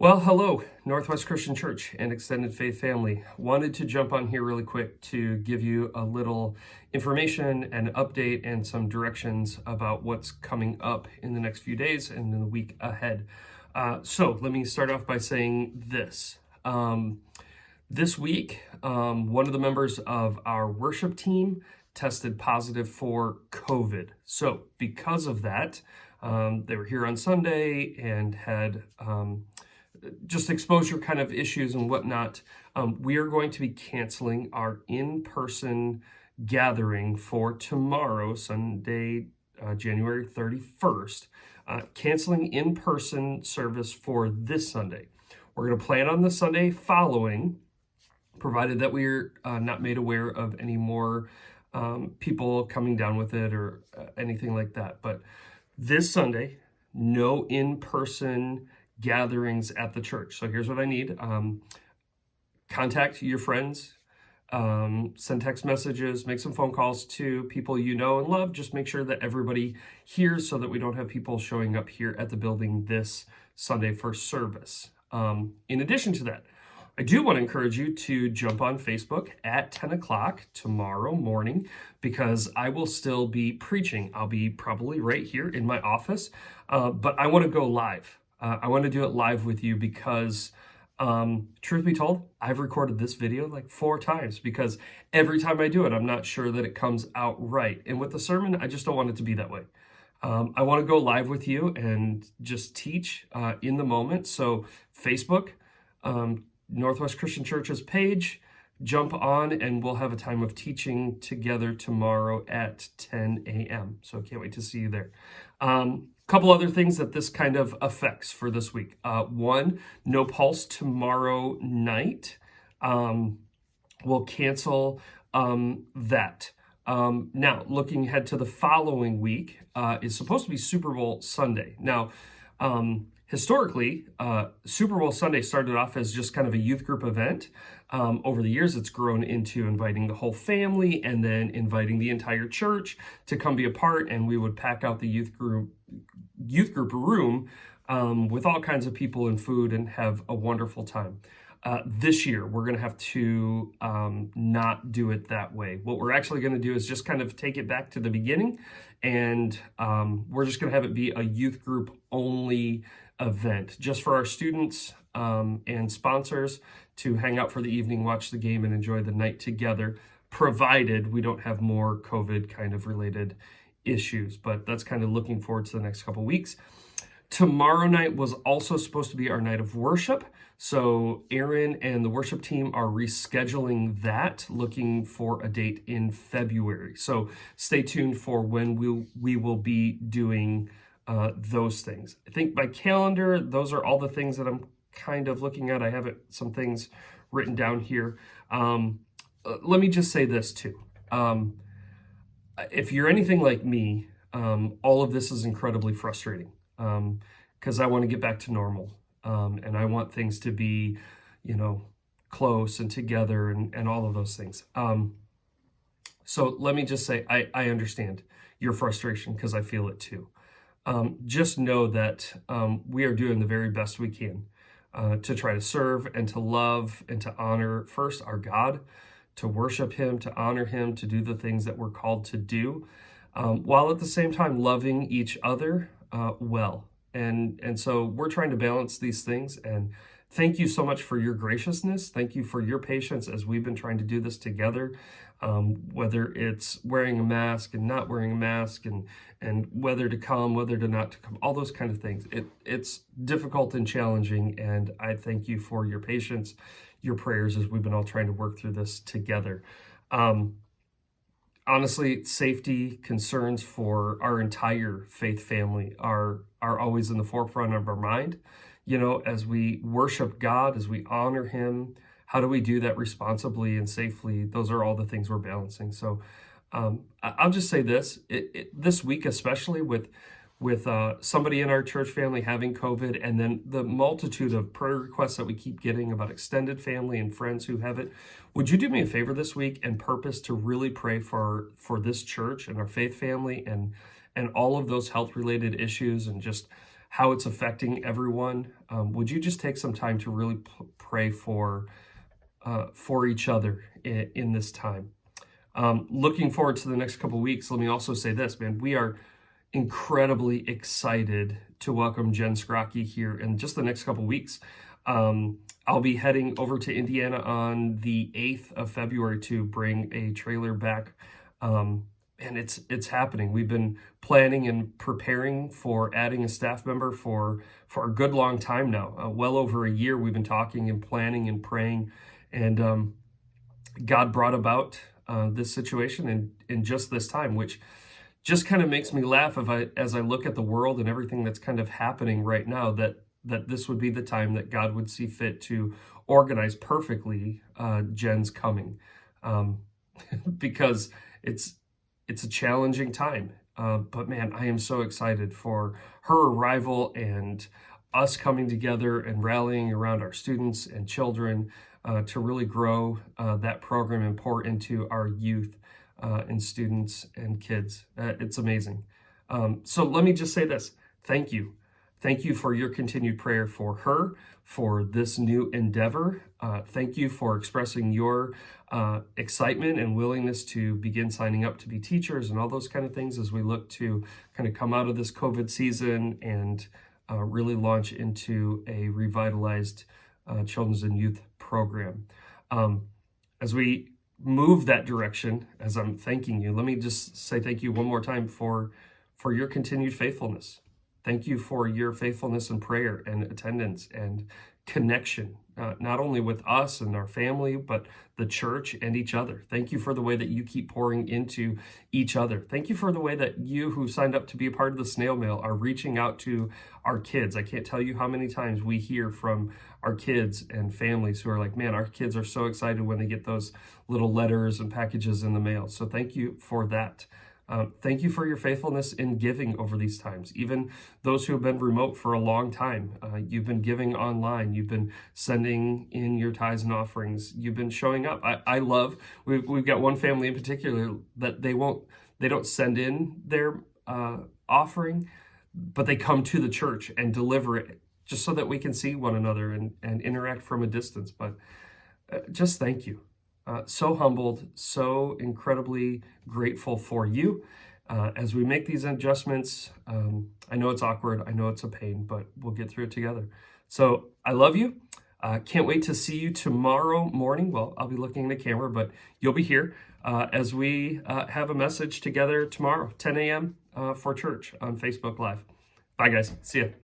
Well, hello, Northwest Christian Church and extended faith family. Wanted to jump on here really quick to give you a little information and update and some directions about what's coming up in the next few days and in the week ahead. So let me start off by saying this. This week, one of the members of our worship team tested positive for COVID. So because of that, they were here on Sunday and had just exposure kind of issues and whatnot. We are going to be canceling our in-person gathering for tomorrow, Sunday, January 31st, canceling in-person service for this Sunday. We're going to plan on the Sunday following, provided that we're not made aware of any more people coming down with it or anything like that. But this Sunday, no in-person gatherings at the church. So here's what I need. Contact your friends, send text messages, make some phone calls to people you know and love. Just make sure that everybody hears so that we don't have people showing up here at the building this Sunday for service. In addition to that, I do want to encourage you to jump on Facebook at 10 o'clock tomorrow morning because I will still be preaching. I'll be probably right here in my office, but I want to go live. I want to do it live with you because, truth be told, I've recorded this video like 4 times because every time I do it, I'm not sure that it comes out right. And with the sermon, I just don't want it to be that way. I want to go live with you and just teach in the moment. So Facebook, Northwest Christian Church's page, jump on and we'll have a time of teaching together tomorrow at 10 a.m. So I can't wait to see you there. Couple other things that this kind of affects for this week. One, no pulse tomorrow night. We'll cancel that. Now, looking ahead to the following week is supposed to be Super Bowl Sunday. Now, historically, Super Bowl Sunday started off as just kind of a youth group event. Over the years, it's grown into inviting the whole family and then inviting the entire church to come be a part, and we would pack out the youth group room with all kinds of people and food and have a wonderful time. This year, we're going to have to not do it that way. What we're actually going to do is just kind of take it back to the beginning, and we're just going to have it be a youth group only event, just for our students and sponsors to hang out for the evening, watch the game, and enjoy the night together, provided we don't have more COVID kind of related issues. But that's kind of looking forward to the next couple weeks. Tomorrow night was also supposed to be our night of worship. So Aaron and the worship team are rescheduling that, looking for a date in February. So stay tuned for when we will be doing those things. I think by calendar, those are all the things that I'm kind of looking at. I have some things written down here. Let me just say this too. If you're anything like me, all of this is incredibly frustrating because I want to get back to normal and I want things to be, close and together and all of those things. So let me just say, I understand your frustration because I feel it too. Just know that we are doing the very best we can to try to serve and to love and to honor first our God, to worship him, to honor him, to do the things that we're called to do, while at the same time loving each other well. And so we're trying to balance these things. And thank you so much for your graciousness. Thank you for your patience as we've been trying to do this together, whether it's wearing a mask and not wearing a mask and whether to come, whether to not to come, all those kind of things. It's difficult and challenging. And I thank you for your patience, your prayers as we've been all trying to work through this together. Honestly, safety concerns for our entire faith family are always in the forefront of our mind. As we worship God, as we honor him, how do we do that responsibly and safely? Those are all the things we're balancing. So I'll just say this, this week, especially with somebody in our church family having COVID, and then the multitude of prayer requests that we keep getting about extended family and friends who have it, would you do me a favor this week and purpose to really pray for this church and our faith family and all of those health related issues, and just how it's affecting everyone, would you just take some time to really pray for each other in this time? Looking forward to the next couple of weeks. Let me also say this, man, we are incredibly excited to welcome Jen Scrocky here in just the next couple of weeks. I'll be heading over to Indiana on the 8th of February to bring a trailer back. And it's happening. We've been planning and preparing for adding a staff member for a good long time now. Well over a year we've been talking and planning and praying. And God brought about this situation in just this time, which just kind of makes me laugh as I look at the world and everything that's kind of happening right now, that this would be the time that God would see fit to organize perfectly Jen's coming, because it's a challenging time. But man, I am so excited for her arrival and us coming together and rallying around our students and children to really grow that program and pour into our youth and students and kids. It's amazing. So let me just say this. Thank you. Thank you for your continued prayer for her, for this new endeavor. Thank you for expressing your excitement and willingness to begin signing up to be teachers and all those kind of things as we look to kind of come out of this COVID season and really launch into a revitalized children's and youth program. As we move that direction, as I'm thanking you, let me just say thank you one more time for your continued faithfulness. Thank you for your faithfulness in prayer and attendance and connection, not only with us and our family, but the church and each other. Thank you for the way that you keep pouring into each other. Thank you for the way that you who signed up to be a part of the snail mail are reaching out to our kids. I can't tell you how many times we hear from our kids and families who are like, man, our kids are so excited when they get those little letters and packages in the mail. So thank you for that. Thank you for your faithfulness in giving over these times. Even those who have been remote for a long time, you've been giving online. You've been sending in your tithes and offerings. You've been showing up. I love, we've got one family in particular that they don't send in their offering, but they come to the church and deliver it just so that we can see one another and interact from a distance. But just thank you. So humbled, so incredibly grateful for you. As we make these adjustments, I know it's awkward, I know it's a pain, but we'll get through it together. So I love you. Can't wait to see you tomorrow morning. Well, I'll be looking at the camera, but you'll be here as we have a message together tomorrow, 10 a.m. For church on Facebook Live. Bye, guys. See ya.